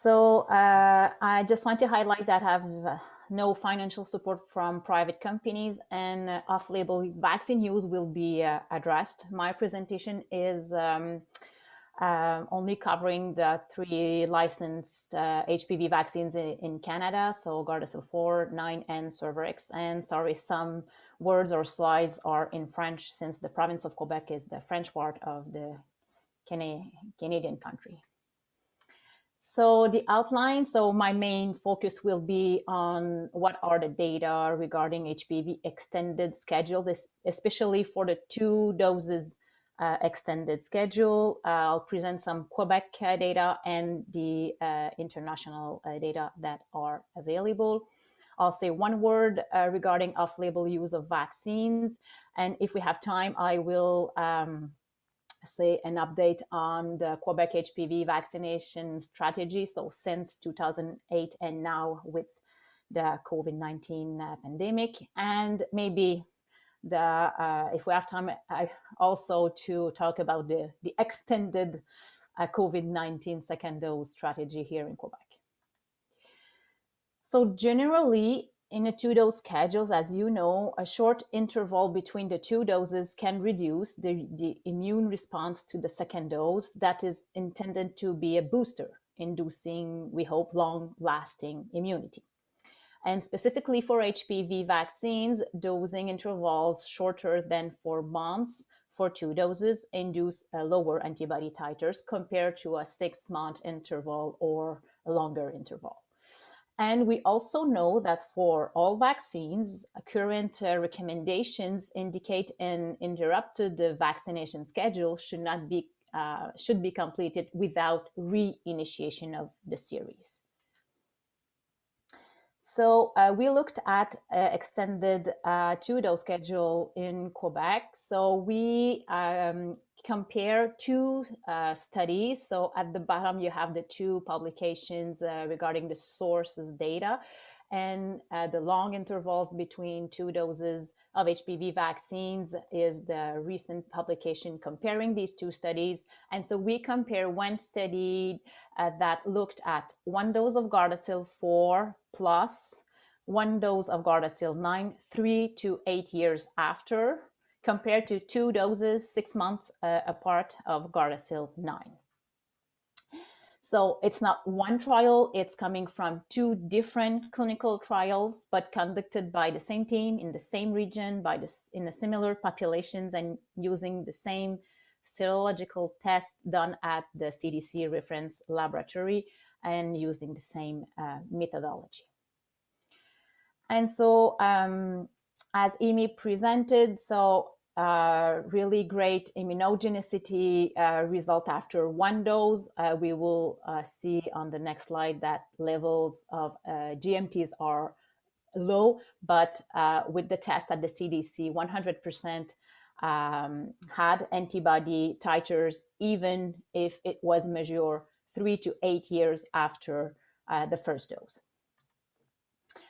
I just want to highlight that I have no financial support from private companies, and off-label vaccine use will be addressed. My presentation is only covering the 3 licensed HPV vaccines in Canada, so Gardasil 4, 9, and Cervarix. And sorry, some words or slides are in French since the province of Quebec is the French part of the Canadian country. So the outline, so my main focus will be on what are the data regarding HPV extended schedule, especially for the 2 doses extended schedule. I'll present some Quebec data and the international data that are available. I'll say 1 word regarding off-label use of vaccines. And if we have time, I will say an update on the Quebec HPV vaccination strategy. So since 2008 and now with the COVID-19 pandemic, and maybe if we have time, also to talk about the extended COVID-19 second dose strategy here in Quebec. So generally, in a 2-dose schedules, as you know, a short interval between the 2 doses can reduce the immune response to the second dose that is intended to be a booster, inducing, we hope, long-lasting immunity. And specifically for HPV vaccines, dosing intervals shorter than 4 months for 2 doses induce lower antibody titers compared to a 6-month interval or a longer interval. And we also know that for all vaccines, current recommendations indicate an interrupted vaccination schedule should be completed without reinitiation of the series. So we looked at extended 2-dose schedule in Quebec. So we compare 2 studies. So at the bottom, you have the 2 publications regarding the sources data and the long intervals between 2 doses of HPV vaccines is the recent publication comparing these 2 studies. And so we compare 1 study that looked at 1 dose of Gardasil 4 plus 1 dose of Gardasil 9, 3 to 8 years after, compared to 2 doses 6 months apart of Gardasil 9. So it's not 1 trial, it's coming from 2 different clinical trials, but conducted by the same team in the same region, in the similar populations and using the same serological test done at the CDC reference laboratory and using the same methodology. And so as Amy presented, so really great immunogenicity result after 1 dose. We will see on the next slide that levels of GMTs are low, but with the test at the CDC, 100% had antibody titers, even if it was measured 3 to 8 years after the first dose.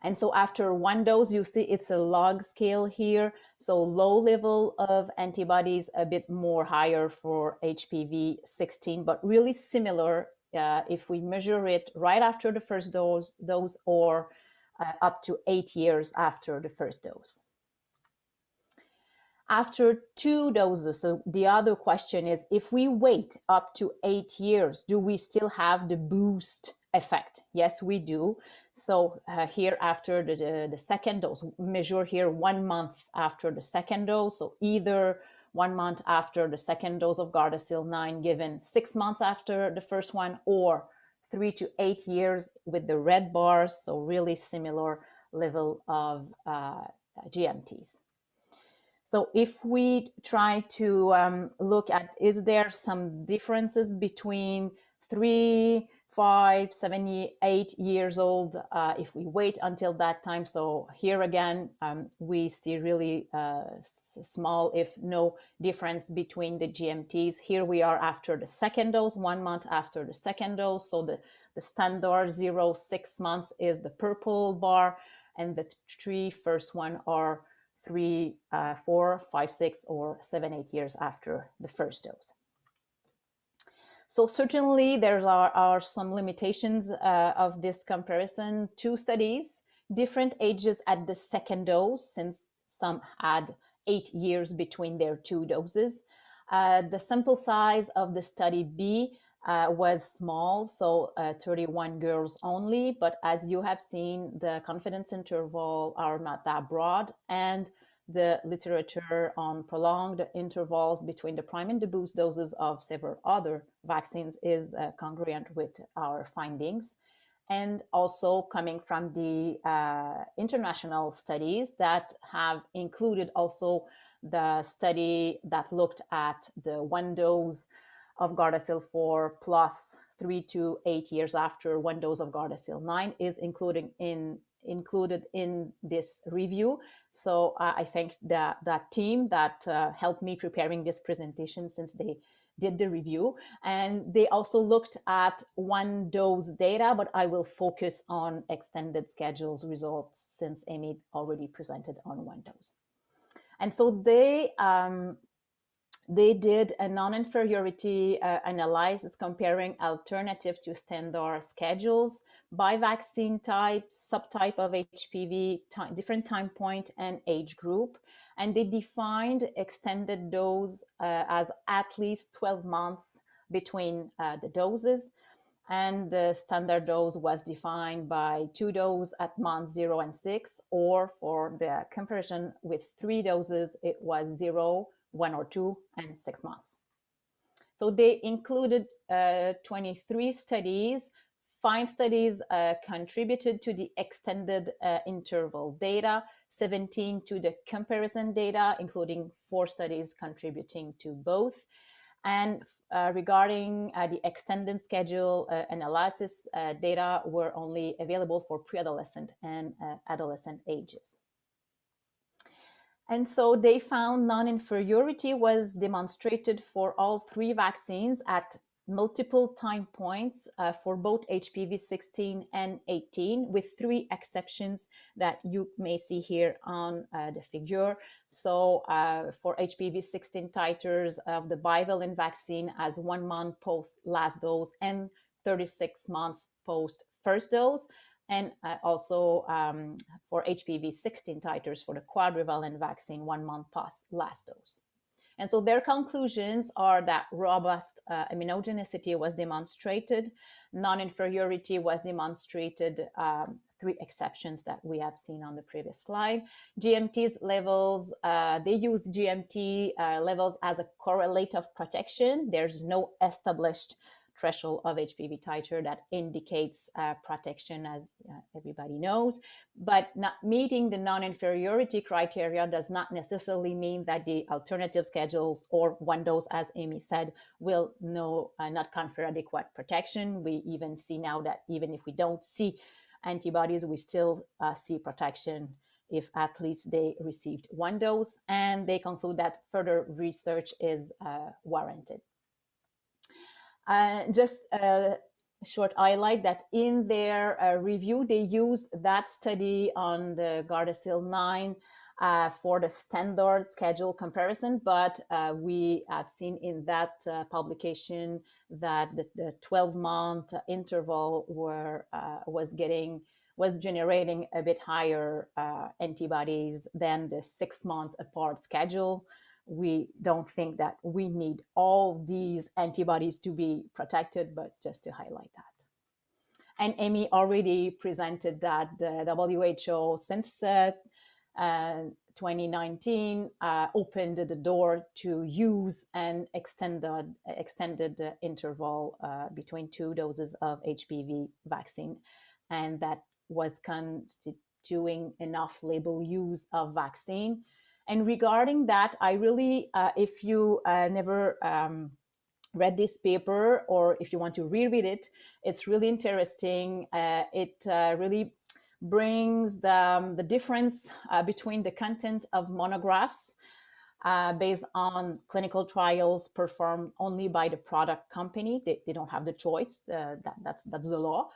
And so after 1 dose, you see it's a log scale here. So low level of antibodies, a bit more higher for HPV 16, but really similar if we measure it right after the first dose or up to 8 years after the first dose. After 2 doses, so the other question is, if we wait up to 8 years, do we still have the boost effect? Yes, we do. So here after the second dose, measure here 1 month after the second dose. So either 1 month after the second dose of Gardasil 9 given 6 months after the first one, or 3 to 8 years with the red bars. So really similar level of GMTs. So if we try to look at, is there some differences between 3, 5, 7, 8 years old if we wait until that time? So here again, we see really small, if no difference between the GMTs. Here we are after the second dose, 1 month after the second dose. So the standard 0, 6 months is the purple bar, and the 3 first one are 3, 4, 5, 6, or 7, 8 years after the first dose. So certainly there are some limitations of this comparison. Two studies, different ages at the second dose, since some had 8 years between their two doses. The sample size of the study B was small, so 31 girls only. But as you have seen, the confidence interval are not that broad, and the literature on prolonged intervals between the prime and the boost doses of several other vaccines is congruent with our findings. And also coming from the international studies that have included also the study that looked at the one dose of Gardasil 4 plus 3 to 8 years after one dose of Gardasil 9 is included in this review. So I thank that team that helped me preparing this presentation, since they did the review. And they also looked at one dose data, but I will focus on extended schedules results since Amy already presented on one dose. And so they did a non-inferiority analysis comparing alternative to standard schedules by vaccine type, subtype of HPV, different time point, and age group. And they defined extended dose as at least 12 months between the doses. And the standard dose was defined by 2 doses at months 0 and 6, or for the comparison with 3 doses, it was 0, 1 or 2, and 6 months. So they included 23 studies. 5 studies contributed to the extended interval data, 17 to the comparison data, including 4 studies contributing to both. And regarding the extended schedule analysis, data were only available for pre-adolescent and adolescent ages. And so they found non-inferiority was demonstrated for all 3 vaccines at multiple time points for both HPV 16 and 18, with 3 exceptions that you may see here on the figure. So for HPV 16 titers of the bivalent vaccine as 1 month post last dose and 36 months post first dose. And also for HPV 16 titers for the quadrivalent vaccine 1 month past last dose. And so their conclusions are that robust immunogenicity was demonstrated, non-inferiority was demonstrated, 3 exceptions that we have seen on the previous slide. GMT's levels, they use GMT levels as a correlate of protection. There's no established threshold of HPV titer that indicates protection, as everybody knows. But not meeting the non-inferiority criteria does not necessarily mean that the alternative schedules or one dose, as Amy said, will not confer adequate protection. We even see now that even if we don't see antibodies, we still see protection if athletes they received one dose, and they conclude that further research is warranted. Just a short highlight that in their review, they used that study on the Gardasil 9 for the standard schedule comparison, but we have seen in that publication that the 12-month interval was generating a bit higher antibodies than the 6-month apart schedule. We don't think that we need all these antibodies to be protected, but just to highlight that. And Amy already presented that the WHO since 2019 opened the door to use an extended interval between 2 doses of HPV vaccine, and that was constituting enough label use of vaccine. And regarding that, I really, if you never read this paper, or if you want to reread it, it's really interesting. It really brings the difference between the content of monographs based on clinical trials performed only by the product company. They don't have the choice. That's the law.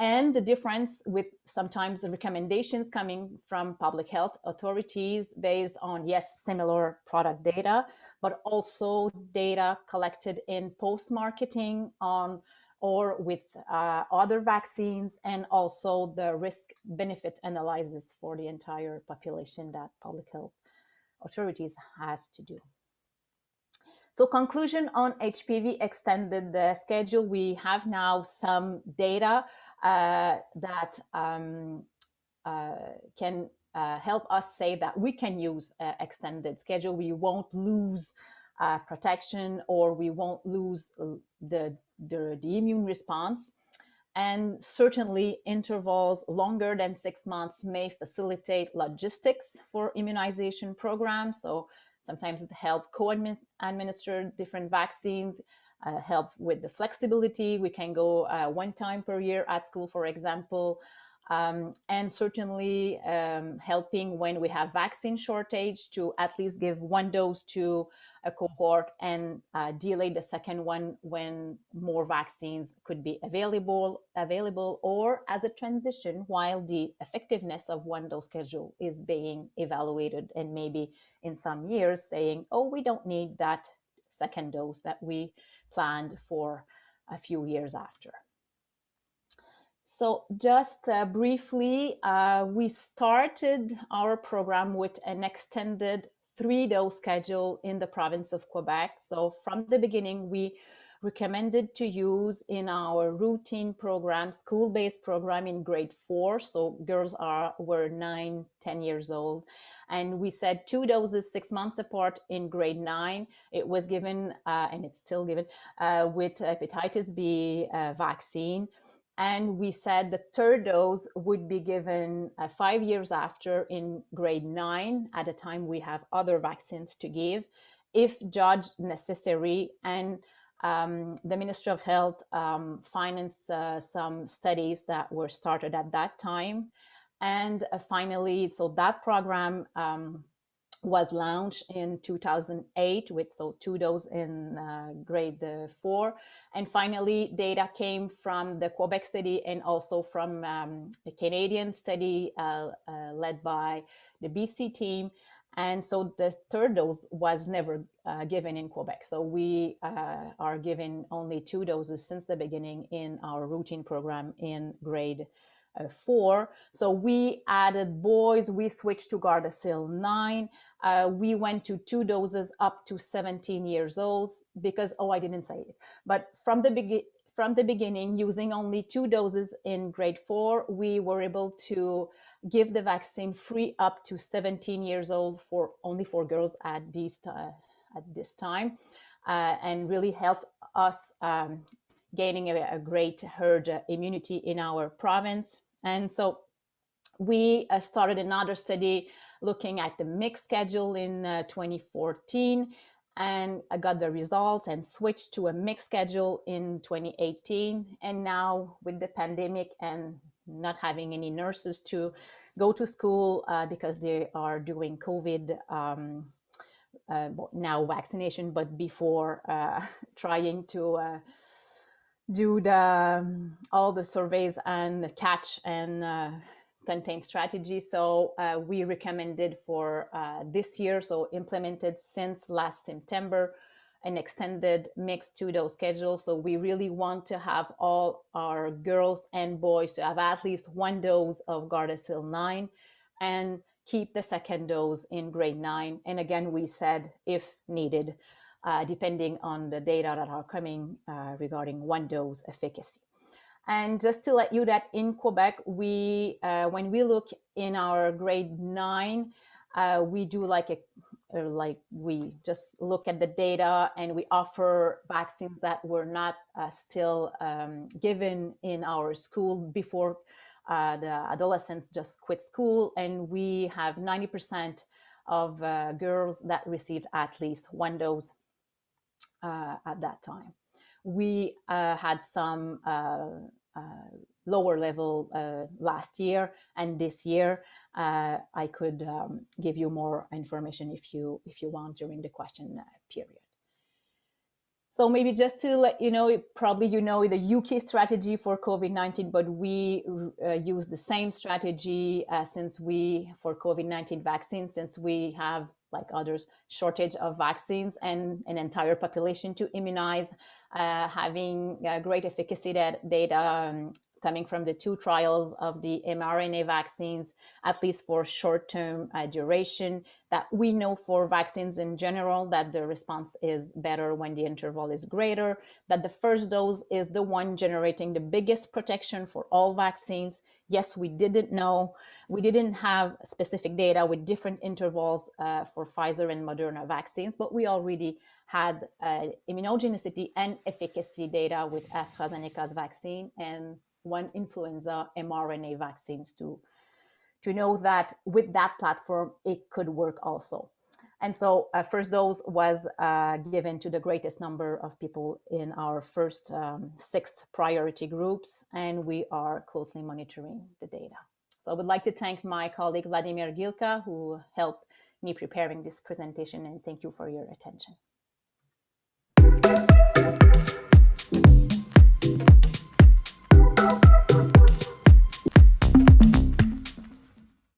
And the difference with sometimes the recommendations coming from public health authorities based on, yes, similar product data, but also data collected in post-marketing on or with other vaccines, and also the risk-benefit analysis for the entire population that public health authorities has to do. So conclusion on HPV extended schedule, we have now some data that can help us say that we can use extended schedule. We won't lose protection, or we won't lose the immune response. And certainly intervals longer than 6 months may facilitate logistics for immunization programs. So sometimes it helps co-administer different vaccines, help with the flexibility. We can go 1 time per year at school, for example, and certainly helping when we have vaccine shortage to at least give 1 dose to a cohort and delay the second one when more vaccines could be available, or as a transition while the effectiveness of 1 dose schedule is being evaluated, and maybe in some years saying, oh, we don't need that second dose that we planned for a few years after. So just briefly, we started our program with an extended 3-dose schedule in the province of Quebec. So from the beginning, we recommended to use in our routine program, school-based program in grade 4. So girls were 9, 10 years old. And we said 2 doses 6 months apart in grade 9. It was given, and it's still given, with hepatitis B vaccine. And we said the 3rd dose would be given 5 years after in grade 9, at a time we have other vaccines to give, if judged necessary. And the Ministry of Health financed some studies that were started at that time. And finally, so that program was launched in 2008 with 2 doses in grade 4. And finally, data came from the Quebec study and also from a Canadian study led by the BC team. And so the 3rd dose was never given in Quebec. So we are given only 2 doses since the beginning in our routine program in grade 4. So we added boys, we switched to Gardasil 9. We went to 2 doses up to 17 years old because, I didn't say it, but from the beginning, using only 2 doses in grade 4, we were able to give the vaccine free up to 17 years old only for girls at this time, and really help us gaining a great herd immunity in our province. And so we started another study looking at the mixed schedule in 2014, and I got the results and switched to a mixed schedule in 2018. And now with the pandemic and not having any nurses to go to school because they are doing COVID, now vaccination, but before trying to do all the surveys and catch and contain strategy. So we recommended for this year, so implemented since last September, an extended mixed 2-dose schedule. So we really want to have all our girls and boys to have at least 1 dose of Gardasil 9 and keep the 2nd dose in grade 9. And again, we said if needed, depending on the data that are coming regarding 1 dose efficacy. And just to let you that in Quebec, we when we look in our grade 9, we do we just look at the data and we offer vaccines that were not still given in our school before the adolescents just quit school. And we have 90% of girls that received at least 1 dose at that time. We had some lower level last year, and this year I could give you more information if you want during the question period. So maybe just to let you know, probably the UK strategy for COVID-19, but we use the same strategy for COVID-19 vaccine, since we have like others, shortage of vaccines and an entire population to immunize, having great efficacy data coming from the 2 trials of the mRNA vaccines, at least for short-term duration, that we know for vaccines in general that the response is better when the interval is greater, that the first dose is the one generating the biggest protection for all vaccines. Yes, we didn't have specific data with different intervals for Pfizer and Moderna vaccines, but we already had immunogenicity and efficacy data with AstraZeneca's vaccine and 1 influenza mRNA vaccines to know that with that platform, it could work also. And so first dose was given to the greatest number of people in our first 6 priority groups, and we are closely monitoring the data. So I would like to thank my colleague Vladimir Gilka, who helped me preparing this presentation, and thank you for your attention.